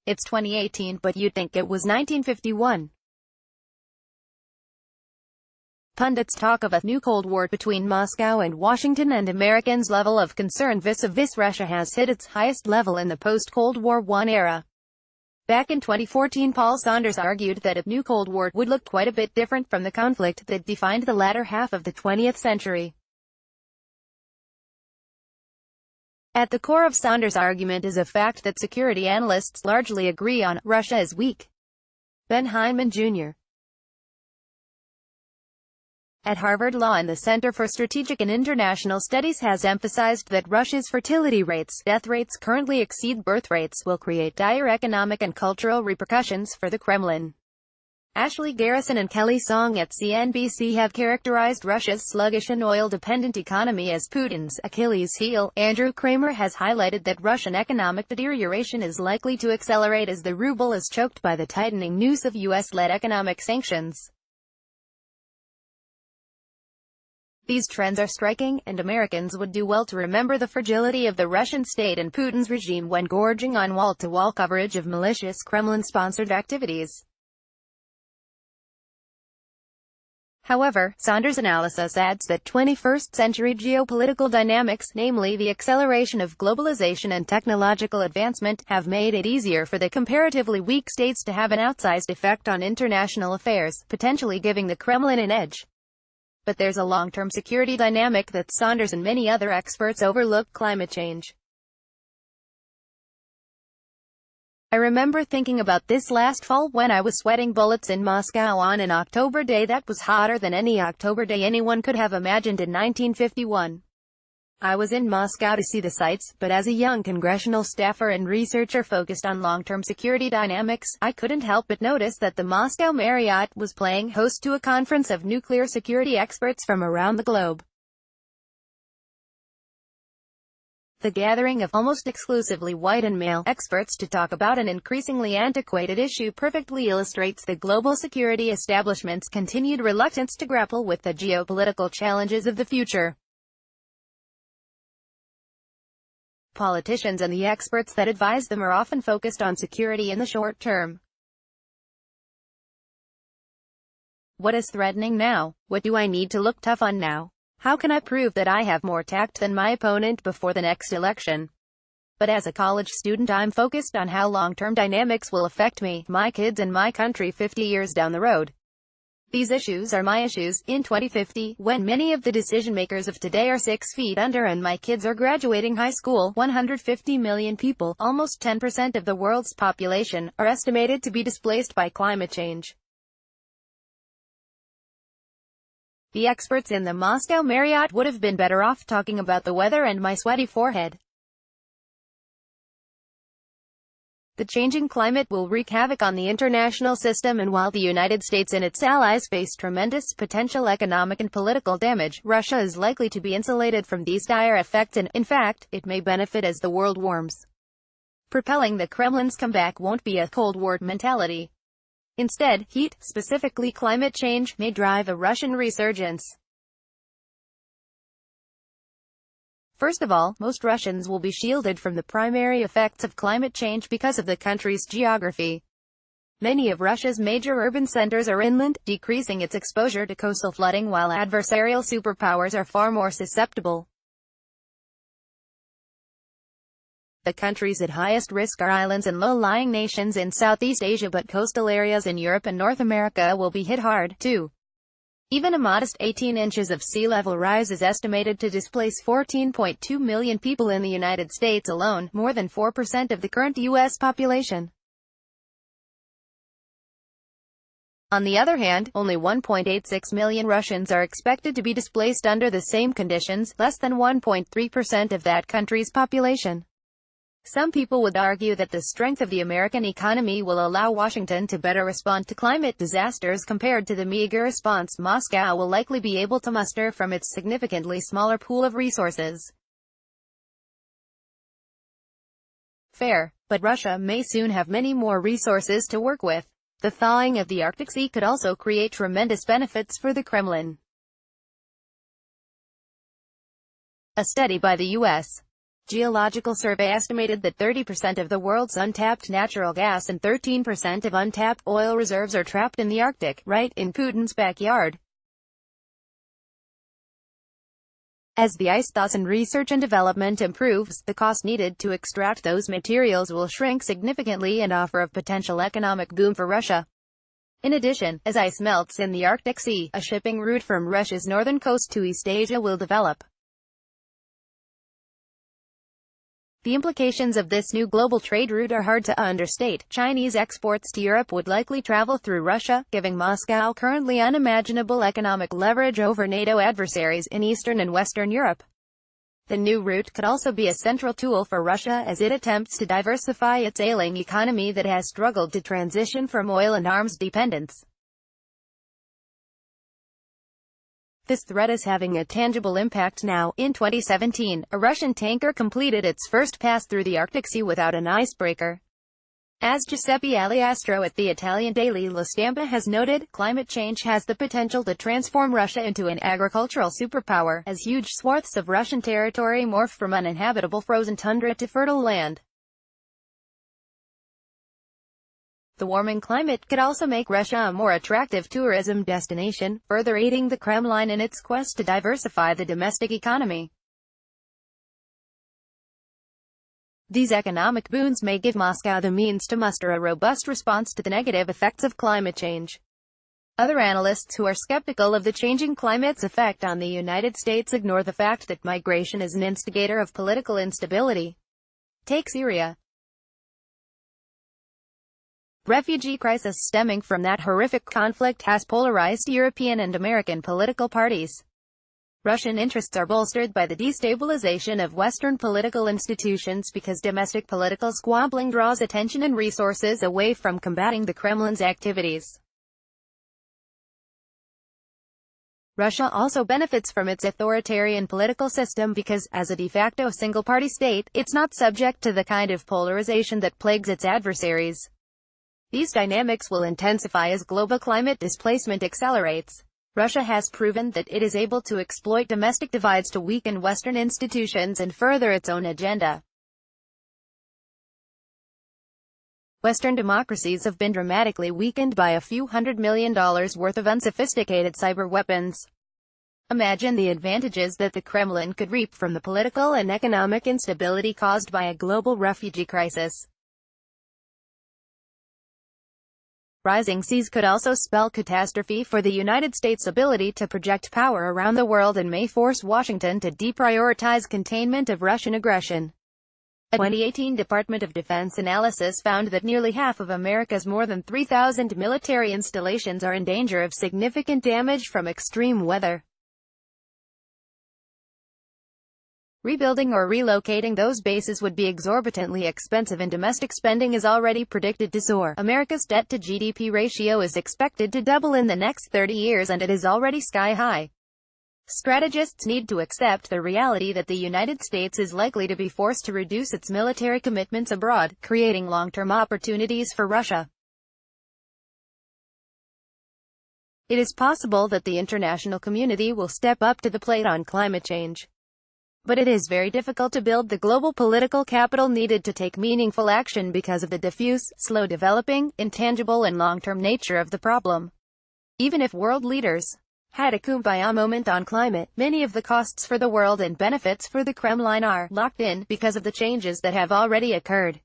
It's 2018, but you'd think it was 1951. Pundits talk of a new Cold War between Moscow and Washington, and Americans' level of concern vis-a-vis Russia has hit its highest level in the post-Cold War I era. Back in 2014, Paul Saunders argued that a new Cold War would look quite a bit different from the conflict that defined the latter half of the 20th century. At the core of Saunders' argument is a fact that security analysts largely agree on: Russia is weak. Ben Heineman, Jr. at Harvard Law and the Center for Strategic and International Studies has emphasized that Russia's fertility rates, death rates currently exceed birth rates, will create dire economic and cultural repercussions for the Kremlin. Ashley Garrison and Kelly Song at CNBC have characterized Russia's sluggish and oil-dependent economy as Putin's Achilles heel. Andrew Kramer has highlighted that Russian economic deterioration is likely to accelerate as the ruble is choked by the tightening noose of US-led economic sanctions. These trends are striking, and Americans would do well to remember the fragility of the Russian state and Putin's regime when gorging on wall-to-wall coverage of malicious Kremlin-sponsored activities. However, Saunders' analysis adds that 21st-century geopolitical dynamics, namely the acceleration of globalization and technological advancement, have made it easier for the comparatively weak states to have an outsized effect on international affairs, potentially giving the Kremlin an edge. But there's a long-term security dynamic that Saunders and many other experts overlook: climate change. I remember thinking about this last fall when I was sweating bullets in Moscow on an October day that was hotter than any October day anyone could have imagined in 1951. I was in Moscow to see the sights, but as a young congressional staffer and researcher focused on long-term security dynamics, I couldn't help but notice that the Moscow Marriott was playing host to a conference of nuclear security experts from around the globe. The gathering of almost exclusively white and male experts to talk about an increasingly antiquated issue perfectly illustrates the global security establishment's continued reluctance to grapple with the geopolitical challenges of the future. Politicians and the experts that advise them are often focused on security in the short term. What is threatening now? What do I need to look tough on now? How can I prove that I have more tact than my opponent before the next election? But as a college student, I'm focused on how long-term dynamics will affect me, my kids and my country 50 years down the road. These issues are my issues. In 2050, when many of the decision-makers of today are 6 feet under and my kids are graduating high school, 150 million people, almost 10% of the world's population, are estimated to be displaced by climate change. The experts in the Moscow Marriott would have been better off talking about the weather and my sweaty forehead. The changing climate will wreak havoc on the international system, and while the United States and its allies face tremendous potential economic and political damage, Russia is likely to be insulated from these dire effects and, in fact, it may benefit as the world warms. Propelling the Kremlin's comeback won't be a Cold War mentality. Instead, heat, specifically climate change, may drive a Russian resurgence. First of all, most Russians will be shielded from the primary effects of climate change because of the country's geography. Many of Russia's major urban centers are inland, decreasing its exposure to coastal flooding, while adversarial superpowers are far more susceptible. The countries at highest risk are islands and low-lying nations in Southeast Asia, but coastal areas in Europe and North America will be hit hard, too. Even a modest 18 inches of sea level rise is estimated to displace 14.2 million people in the United States alone, more than 4% of the current U.S. population. On the other hand, only 1.86 million Russians are expected to be displaced under the same conditions, less than 1.3% of that country's population. Some people would argue that the strength of the American economy will allow Washington to better respond to climate disasters compared to the meager response Moscow will likely be able to muster from its significantly smaller pool of resources. Fair, but Russia may soon have many more resources to work with. The thawing of the Arctic Sea could also create tremendous benefits for the Kremlin. A study by the U.S. Geological Survey estimated that 30% of the world's untapped natural gas and 13% of untapped oil reserves are trapped in the Arctic, right in Putin's backyard. As the ice thaws and research and development improves, the cost needed to extract those materials will shrink significantly and offer a potential economic boom for Russia. In addition, as ice melts in the Arctic Sea, a shipping route from Russia's northern coast to East Asia will develop. The implications of this new global trade route are hard to understate. Chinese exports to Europe would likely travel through Russia, giving Moscow currently unimaginable economic leverage over NATO adversaries in Eastern and Western Europe. The new route could also be a central tool for Russia as it attempts to diversify its ailing economy that has struggled to transition from oil and arms dependence. This threat is having a tangible impact now. In 2017, a Russian tanker completed its first pass through the Arctic Sea without an icebreaker. As Giuseppe Aliastro at the Italian daily La Stampa has noted, climate change has the potential to transform Russia into an agricultural superpower, as huge swaths of Russian territory morph from uninhabitable frozen tundra to fertile land. The warming climate could also make Russia a more attractive tourism destination, further aiding the Kremlin in its quest to diversify the domestic economy. These economic boons may give Moscow the means to muster a robust response to the negative effects of climate change. Other analysts who are skeptical of the changing climate's effect on the United States ignore the fact that migration is an instigator of political instability. Take Syria. Refugee crisis stemming from that horrific conflict has polarized European and American political parties. Russian interests are bolstered by the destabilization of Western political institutions because domestic political squabbling draws attention and resources away from combating the Kremlin's activities. Russia also benefits from its authoritarian political system because, as a de facto single-party state, it's not subject to the kind of polarization that plagues its adversaries. These dynamics will intensify as global climate displacement accelerates. Russia has proven that it is able to exploit domestic divides to weaken Western institutions and further its own agenda. Western democracies have been dramatically weakened by a few $100 million worth of unsophisticated cyber weapons. Imagine the advantages that the Kremlin could reap from the political and economic instability caused by a global refugee crisis. Rising seas could also spell catastrophe for the United States' ability to project power around the world and may force Washington to deprioritize containment of Russian aggression. A 2018 Department of Defense analysis found that nearly half of America's more than 3,000 military installations are in danger of significant damage from extreme weather. Rebuilding or relocating those bases would be exorbitantly expensive and domestic spending is already predicted to soar. America's debt-to-GDP ratio is expected to double in the next 30 years and it is already sky-high. Strategists need to accept the reality that the United States is likely to be forced to reduce its military commitments abroad, creating long-term opportunities for Russia. It is possible that the international community will step up to the plate on climate change. But it is very difficult to build the global political capital needed to take meaningful action because of the diffuse, slow-developing, intangible and long-term nature of the problem. Even if world leaders had a kumbaya moment on climate, many of the costs for the world and benefits for the Kremlin are locked in because of the changes that have already occurred.